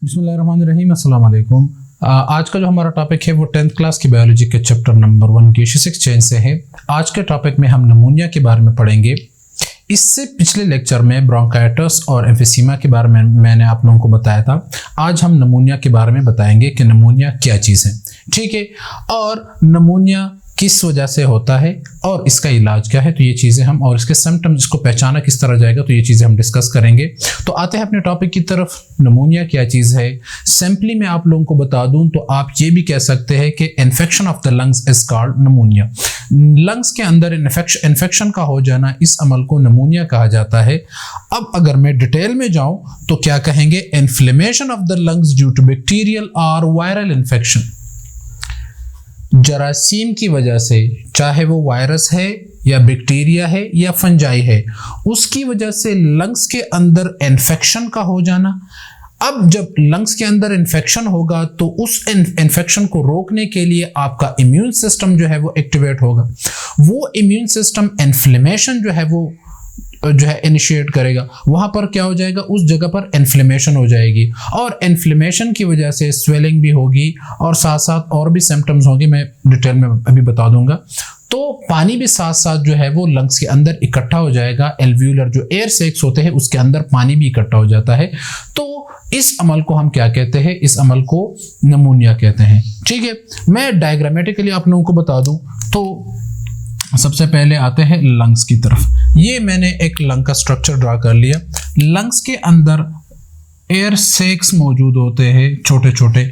बिस्मिल्लाहिर्रहमानिर्रहीम, अस्सलाम वालेकुम। आज का जो हमारा टॉपिक है वो 10th क्लास की बायोलॉजी के चैप्टर नंबर 1 गैसियस एक्सचेंज से है। आज के टॉपिक में हम नमूनिया के बारे में पढ़ेंगे। इससे पिछले लेक्चर में ब्रोंकाइटिस और एम्फिसीमा के बारे में मैंने आप लोगों को बताया था। आज हम नमूनिया के बारे में बताएंगे कि नमूनिया क्या चीज़ है, ठीक है, और नमूनिया किस वजह से होता है और इसका इलाज क्या है। तो ये चीज़ें हम और इसके सिम्टम्स, इसको पहचाना किस तरह जाएगा, तो ये चीज़ें हम डिस्कस करेंगे। तो आते हैं अपने टॉपिक की तरफ। नमूनिया क्या चीज़ है? सिंपली मैं आप लोगों को बता दूं तो आप ये भी कह सकते हैं कि infection of the lungs is called नमूनिया। Lungs के अंदर इन्फेक्शन का हो जाना, इस अमल को नमूनिया कहा जाता है। अब अगर मैं डिटेल में जाऊं तो क्या कहेंगे? Inflammation of the lungs due to bacterial और वायरल इन्फेक्शन। जरासीम की वजह से, चाहे वो वायरस है या बैक्टीरिया है या फंजाई है, उसकी वजह से लंग्स के अंदर इन्फेक्शन का हो जाना। अब जब लंग्स के अंदर इन्फेक्शन होगा तो उस इन्फेक्शन को रोकने के लिए आपका इम्यून सिस्टम जो है वो एक्टिवेट होगा। वो इम्यून सिस्टम इन्फ्लेमेशन जो है इनिशिएट करेगा। वहां पर क्या हो जाएगा? उस जगह पर इन्फ्लेमेशन हो जाएगी और इन्फ्लेमेशन की वजह से स्वेलिंग भी होगी और साथ साथ और भी सिम्टम्स होंगे, मैं डिटेल में अभी बता दूंगा। तो पानी भी साथ साथ जो है वो लंग्स के अंदर इकट्ठा हो जाएगा। एल्व्यूलर जो एयर सैक्स होते हैं उसके अंदर पानी भी इकट्ठा हो जाता है। तो इस अमल को हम क्या कहते हैं? इस अमल को नमूनिया कहते हैं, ठीक है। मैं डायग्रामेटिकली आप लोगों को बता दूं तो सबसे पहले आते हैं लंग्स की तरफ। ये मैंने एक लंग का स्ट्रक्चर ड्रा कर लिया। लंग्स के अंदर एयर सैक्स मौजूद होते हैं, छोटे छोटे,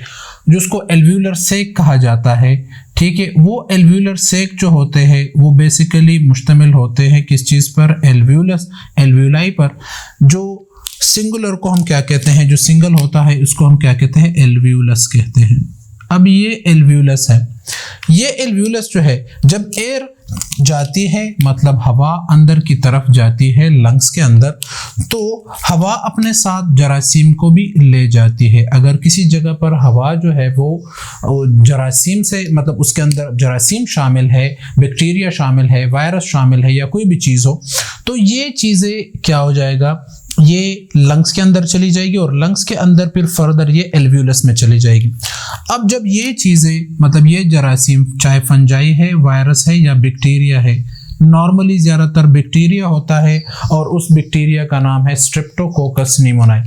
जिसको एल्व्यूलर सैक कहा जाता है, ठीक है। वो एल्व्यूलर सैक जो होते हैं वो बेसिकली मुश्तमिल होते हैं किस चीज़ पर? एल्व्यूलाई पर। जो सिंगुलर को हम क्या कहते हैं? जो सिंगल होता है उसको हम क्या कहते हैं? एल्व्यूलस कहते हैं। अब ये एल्व्यूलस है। ये एल्व्यूलस जो है, जब एयर जाती है, मतलब हवा अंदर की तरफ जाती है लंग्स के अंदर, तो हवा अपने साथ जरासीम को भी ले जाती है। अगर किसी जगह पर हवा जो है वो जरासीम से, मतलब उसके अंदर जरासीम शामिल है, बैक्टीरिया शामिल है, वायरस शामिल है या कोई भी चीज़ हो, तो ये चीज़ें क्या हो जाएगा? ये लंग्स के अंदर चली जाएगी और लंग्स के अंदर फिर फर्दर ये एल्व्यूलस में चली जाएगी। अब जब ये चीज़ें, मतलब ये जरासीम, चाहे फंजाई है, वायरस है या बैक्टीरिया है, नॉर्मली ज़्यादातर बैक्टीरिया होता है और उस बैक्टीरिया का नाम है स्ट्रेप्टोकोकस निमोनाई।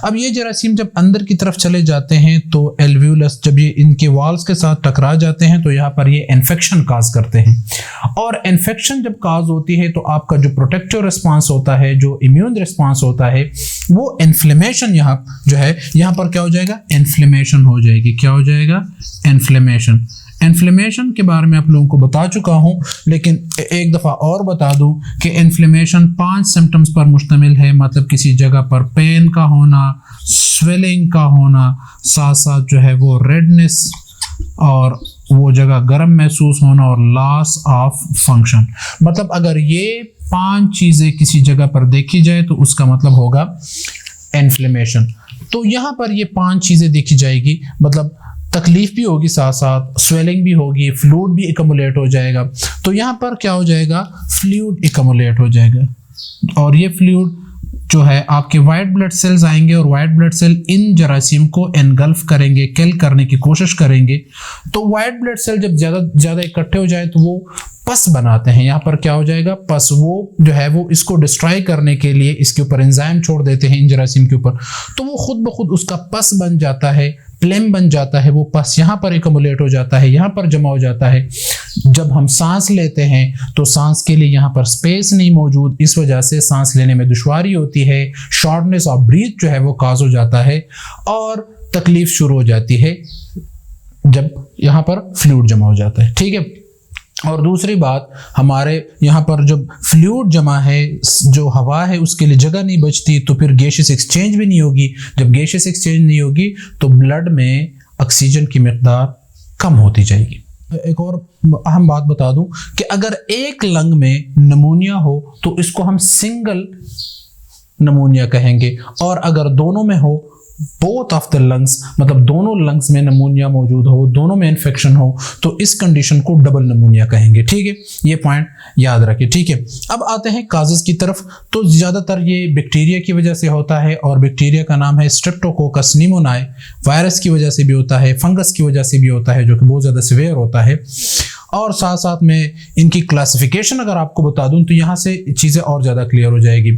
अब ये जरासीम जब अंदर की तरफ चले जाते हैं तो एल्व्यूलस, जब ये इनके वॉल्स के साथ टकरा जाते हैं तो यहाँ पर ये इन्फेक्शन काज करते हैं। और इन्फेक्शन जब काज होती है तो आपका जो प्रोटेक्टिव रिस्पांस होता है, जो इम्यून रिस्पांस होता है, वो इन्फ्लेमेशन यहाँ जो है, यहाँ पर क्या हो जाएगा? इन्फ्लेमेशन हो जाएगी। क्या हो जाएगा? इन्फ्लेमेशन। इन्फ्लेमेशन के बारे में आप लोगों को बता चुका हूं, लेकिन एक दफ़ा और बता दूं कि इन्फ्लेमेशन 5 सिम्टम्स पर मुश्तमिल है। मतलब किसी जगह पर पेन का होना, स्वेलिंग का होना, साथ साथ जो है वो रेडनेस और वो जगह गर्म महसूस होना और लॉस ऑफ फंक्शन। मतलब अगर ये 5 चीज़ें किसी जगह पर देखी जाए तो उसका मतलब होगा इन्फ्लेमेशन। तो यहाँ पर ये 5 चीज़ें देखी जाएगी, मतलब तकलीफ भी होगी, साथ साथ स्वेलिंग भी होगी, फ्लूइड भी एकमुलेट हो जाएगा। तो यहाँ पर क्या हो जाएगा? फ्लूइड एकमुलेट हो जाएगा और ये फ्लूइड जो है आपके वाइट ब्लड सेल्स आएंगे और वाइट ब्लड सेल इन जरासीम को एनगल्फ करेंगे, किल करने की कोशिश करेंगे। तो वाइट ब्लड सेल जब ज़्यादा इकट्ठे हो जाए तो वो पस बनाते हैं। यहाँ पर क्या हो जाएगा? पस। वो जो है वो इसको डिस्ट्रॉय करने के लिए इसके ऊपर एंजाइम छोड़ देते हैं इन जरासीम के ऊपर, तो वो खुद ब खुद उसका पस बन जाता है, प्लेम बन जाता है। वो पस यहाँ पर एकमुलेट हो जाता है, यहाँ पर जमा हो जाता है। जब हम सांस लेते हैं तो सांस के लिए यहाँ पर स्पेस नहीं मौजूद, इस वजह से सांस लेने में दुश्वारी होती है, शॉर्टनेस ऑफ ब्रीथ जो है वो काज हो जाता है और तकलीफ शुरू हो जाती है जब यहाँ पर फ्लूइड जमा हो जाता है, ठीक है। और दूसरी बात, हमारे यहाँ पर जब फ्लूइड जमा है, जो हवा है उसके लिए जगह नहीं बचती, तो फिर गैसियस एक्सचेंज भी नहीं होगी। जब गैसियस एक्सचेंज नहीं होगी तो ब्लड में ऑक्सीजन की मिकदार कम होती जाएगी। एक और अहम बात बता दूं कि अगर एक लंग में नमूनिया हो तो इसको हम सिंगल नमूनिया कहेंगे, और अगर दोनों में हो बोथ ऑफ द लंग्स, मतलब दोनों लंग्स में नमूनिया मौजूद हो, दोनों में इन्फेक्शन हो, तो इस कंडीशन को डबल नमूनिया कहेंगे। ठीक है, ये पॉइंट याद रखिए। ठीक है, अब आते हैं काजेस की तरफ। तो ज़्यादातर ये बैक्टीरिया की वजह से होता है, और बैक्टीरिया का नाम है स्ट्रेप्टोकोकस निमोनियाe। वायरस की वजह से भी होता है, फंगस की वजह से भी होता है, जो कि बहुत ज़्यादा सीवियर होता है। और साथ साथ में इनकी क्लासिफिकेशन अगर आपको बता दूं तो यहाँ से चीज़ें और ज़्यादा क्लियर हो जाएगी।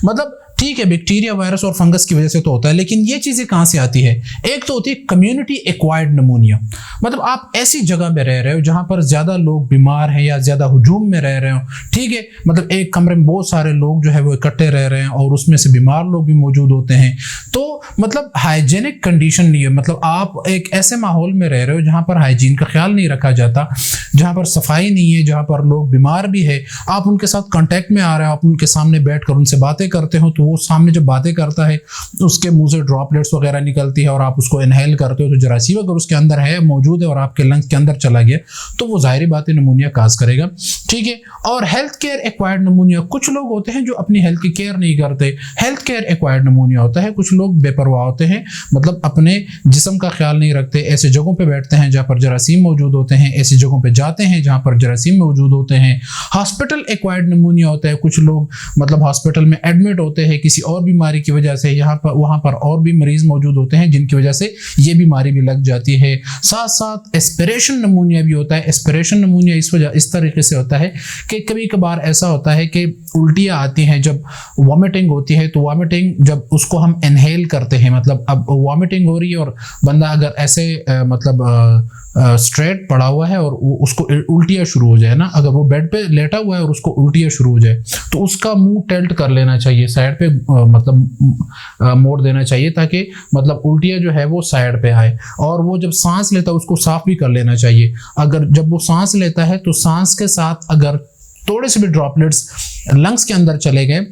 मतलब ठीक है, बैक्टीरिया, वायरस और फंगस की वजह से तो होता है, लेकिन ये चीज़ें कहाँ से आती है? एक तो होती है कम्युनिटी एक्वायर्ड नमूनिया, मतलब आप ऐसी जगह में रह रहे हो जहाँ पर ज़्यादा लोग बीमार हैं या ज़्यादा हुजूम में रह रहे हो। ठीक है, मतलब एक कमरे में बहुत सारे लोग जो है वो इकट्ठे रह रहे हैं और उसमें से बीमार लोग भी मौजूद होते हैं, तो मतलब हाइजेनिक कंडीशन नहीं है। मतलब आप एक ऐसे माहौल में रह रहे हो जहाँ पर हाइजीन का ख्याल नहीं रखा जाता, जहाँ पर सफाई नहीं है, जहाँ पर लोग बीमार भी है, आप उनके साथ कांटेक्ट में आ रहे हो, आप उनके सामने बैठकर उनसे बातें करते हो, तो वो सामने जब बातें करता है उसके मुंह से ड्रॉपलेट्स वगैरह निकलती है और आप उसको इनहेल करते हो, तो जरासीम अगर उसके अंदर है, मौजूद है और आपके लंग्स के अंदर चला गया, तो वो जाहिर बात है नमूनिया काज करेगा। ठीक है, और हेल्थ केयर एक्वायर्ड नमूनिया, कुछ लोग होते हैं जो अपनी हेल्थ की केयर नहीं करते, हेल्थ केयर एक्वायर्ड नमूनिया होता है। कुछ लोग बेपरवाह होते हैं, मतलब अपने जिस्म का ख्याल नहीं रखते, ऐसे जगहों पे बैठते हैं जहाँ पर जरासीम मौजूद होते हैं, ऐसी जगहों पे जाते हैं जहाँ पर जरासीम मौजूद होते हैं। हॉस्पिटल एक्वायर्ड नमूनिया होता है, कुछ लोग मतलब हॉस्पिटल में एडमिट होते हैं किसी और बीमारी की वजह से, यहाँ पर वहाँ पर और भी मरीज मौजूद होते हैं जिनकी वजह से ये बीमारी भी लग जाती है। साथ साथ एस्पिरेशन नमूनिया भी होता है। एस्पिरेशन नमूनिया इस तरीके से होता है कि कभी कभार ऐसा होता है कि उल्टियाँ आती हैं, जब वॉमिटिंग होती है, तो वॉमिटिंग जब उसको हम इनहेल करते हैं, मतलब अब वॉमिटिंग हो रही है और बंदा अगर ऐसे मतलब स्ट्रेट पड़ा हुआ है और उसको उल्टियाँ शुरू हो जाए ना, अगर वो बेड पे लेटा हुआ है और उसको उल्टियाँ शुरू हो जाए, तो उसका मुंह टिल्ट कर लेना चाहिए, साइड पे मतलब मोड़ देना चाहिए, ताकि मतलब उल्टियाँ जो है वो साइड पे आए। और वो जब सांस लेता है उसको साफ भी कर लेना चाहिए। अगर जब वो सांस लेता है तो सांस के साथ अगर थोड़े से भी ड्रॉपलेट्स लंग्स के अंदर चले गए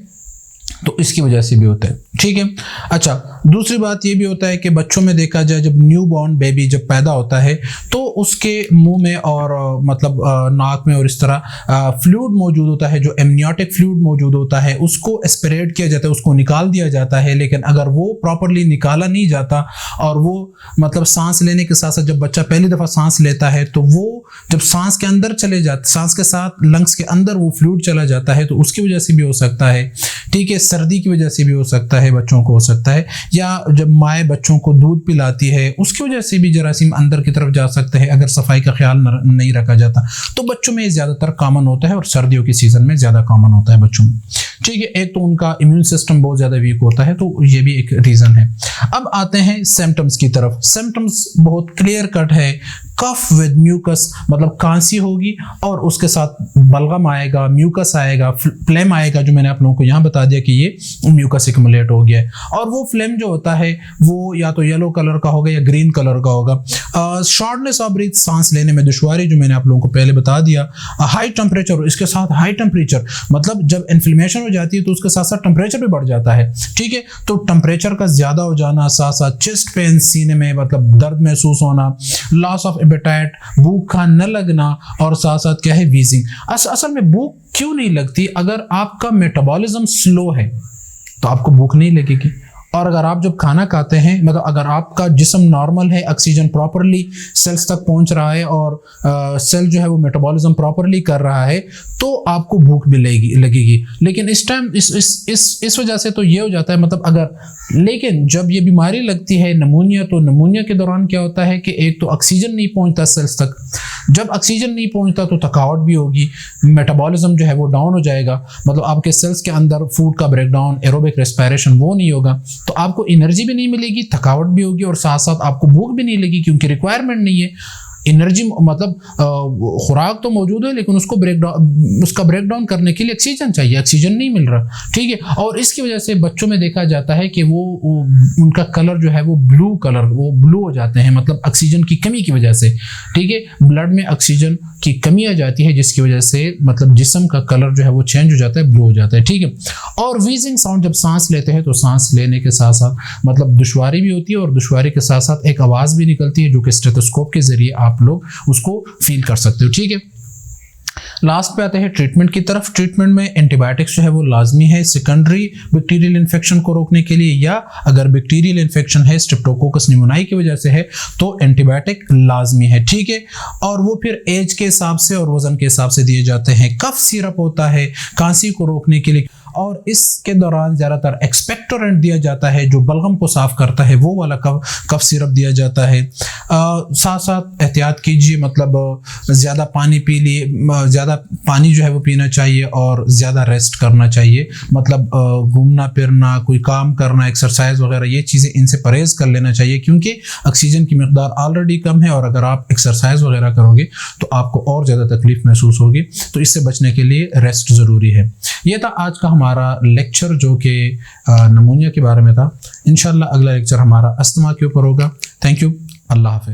तो इसकी वजह से भी होता है। ठीक है, अच्छा, दूसरी बात ये भी होता है कि बच्चों में देखा जाए, जब न्यू बॉर्न बेबी जब पैदा होता है तो उसके मुंह में और मतलब नाक में और इस तरह फ्लूइड मौजूद होता है, जो एमनियोटिक फ्लूइड मौजूद होता है, उसको एस्पिरेट किया जाता है, उसको निकाल दिया जाता है। लेकिन अगर वो प्रॉपरली निकाला नहीं जाता और वो मतलब सांस लेने के साथ साथ जब बच्चा पहली दफ़ा सांस लेता है तो वो जब सांस के अंदर चले जाते, सांस के साथ लंग्स के अंदर वो फ्लूइड चला जाता है, तो उसकी वजह से भी हो सकता है। ठीक है, सर्दी की वजह से भी हो सकता है, बच्चों को हो सकता है, या जब माए बच्चों को दूध पिलाती है उसकी वजह से भी जरासीम अंदर की तरफ जा सकते हैं अगर सफाई का ख्याल नहीं रखा जाता। तो बच्चों में ज़्यादातर कॉमन होता है और सर्दियों के सीजन में ज़्यादा कॉमन होता है बच्चों में। ठीक है, एक तो उनका इम्यून सिस्टम बहुत ज़्यादा वीक होता है, तो ये भी एक रीज़न है। अब आते हैं सिम्टम्स की तरफ। सिम्टम्स बहुत क्लियर कट है, कफ विद म्यूकस, मतलब खांसी होगी और उसके साथ बलगम आएगा, म्यूकस आएगा, फ्लेम आएगा, जो मैंने आप लोगों को यहाँ बता दिया कि ये म्यूकस एक्युमुलेट हो गया है। और वो फ्लेम जो होता है वो या तो येलो कलर का होगा या ग्रीन कलर का होगा। शॉर्टनेस ऑफ ब्रीथ, सांस लेने में दुश्वारी, जो मैंने आप लोगों को पहले बता दिया। हाई टेम्परेचर, इसके साथ हाई टेम्परेचर, मतलब जब इन्फ्लेमेशन हो जाती है तो उसके साथ साथ टेम्परेचर भी बढ़ जाता है। ठीक है, तो टेम्परेचर का ज़्यादा हो जाना, साथ साथ चेस्ट पेन, सीने में मतलब दर्द महसूस होना, लॉस ऑफ एपेटाइट, भूख न लगना, और साथ साथ क्या है, वीजिंग। असल में भूख क्यों नहीं लगती? अगर आपका मेटाबॉलिज्म स्लो है तो आपको भूख नहीं लगेगी, और अगर आप जब खाना खाते हैं, मतलब अगर आपका जिस्म नॉर्मल है, ऑक्सीजन प्रॉपरली सेल्स तक पहुंच रहा है और सेल जो है वो मेटाबॉलिज्म प्रॉपरली कर रहा है, तो आपको भूख भी लगेगी। लेकिन इस टाइम इस वजह से तो ये हो जाता है, मतलब अगर, लेकिन जब ये बीमारी लगती है नमूनिया, तो नमूनिया के दौरान क्या होता है कि एक तो ऑक्सीजन नहीं पहुंचता सेल्स तक, जब ऑक्सीजन नहीं पहुंचता तो थकावट भी होगी, मेटाबॉलिज्म जो है वो डाउन हो जाएगा, मतलब आपके सेल्स के अंदर फूड का ब्रेकडाउन, एरोबिक रेस्पिरेशन वो नहीं होगा, तो आपको एनर्जी भी नहीं मिलेगी, थकावट भी होगी, और साथ साथ आपको भूख भी नहीं लगी, क्योंकि रिक्वायरमेंट नहीं है। एनर्जी मतलब खुराक तो मौजूद है, लेकिन उसका ब्रेकडाउन करने के लिए ऑक्सीजन चाहिए, ऑक्सीजन नहीं मिल रहा। ठीक है, और इसकी वजह से बच्चों में देखा जाता है कि वो उनका कलर जो है वो ब्लू हो जाते हैं, मतलब ऑक्सीजन की कमी की वजह से। ठीक है, ब्लड में ऑक्सीजन की कमी आ जाती है, जिसकी वजह से मतलब जिस्म का कलर जो है वो चेंज हो जाता है, ब्लू हो जाता है। ठीक है, और वीजिंग साउंड, जब सांस लेते हैं तो सांस लेने के साथ साथ मतलब दुश्वारी भी होती है, और दुश्वारी के साथ साथ एक आवाज़ भी निकलती है, जो कि स्टेथोस्कोप के जरिए आप लोग उसको फील कर सकते हो। ठीक है, लास्ट पे आते हैं ट्रीटमेंट की तरफ। ट्रीटमेंट में एंटीबायोटिक्स जो है वो लाजमी है सेकेंडरी बैक्टीरियल इन्फेक्शन को रोकने के लिए, या अगर बैक्टीरियल इन्फेक्शन है स्ट्रेप्टोकोकस निमोनियाई की वजह से है तो एंटीबायोटिक लाजमी है, ठीक है। और वो फिर एज के हिसाब से और वजन के हिसाब से दिए जाते हैं। कफ सिरप होता है खांसी को रोकने के लिए, और इसके दौरान ज़्यादातर एक्सपेक्टोरेंट दिया जाता है जो बलगम को साफ करता है, वो वाला कफ सिरप दिया जाता है। साथ साथ एहतियात कीजिए, मतलब ज़्यादा पानी पी लिए, ज़्यादा पानी जो है वो पीना चाहिए और ज़्यादा रेस्ट करना चाहिए, मतलब घूमना फिरना, कोई काम करना, एक्सरसाइज वगैरह, ये चीज़ें इनसे परहेज कर लेना चाहिए क्योंकि ऑक्सीजन की मकदार ऑलरेडी कम है और अगर आप एक्सरसाइज वगैरह करोगे तो आपको और ज़्यादा तकलीफ महसूस होगी। तो इससे बचने के लिए रेस्ट ज़रूरी है। ये था आज का हमारा लेक्चर जो कि नमूनिया के बारे में था। इंशाल्लाह अगला लेक्चर हमारा अस्थमा के ऊपर होगा। थैंक यू, अल्लाह हाफिज़।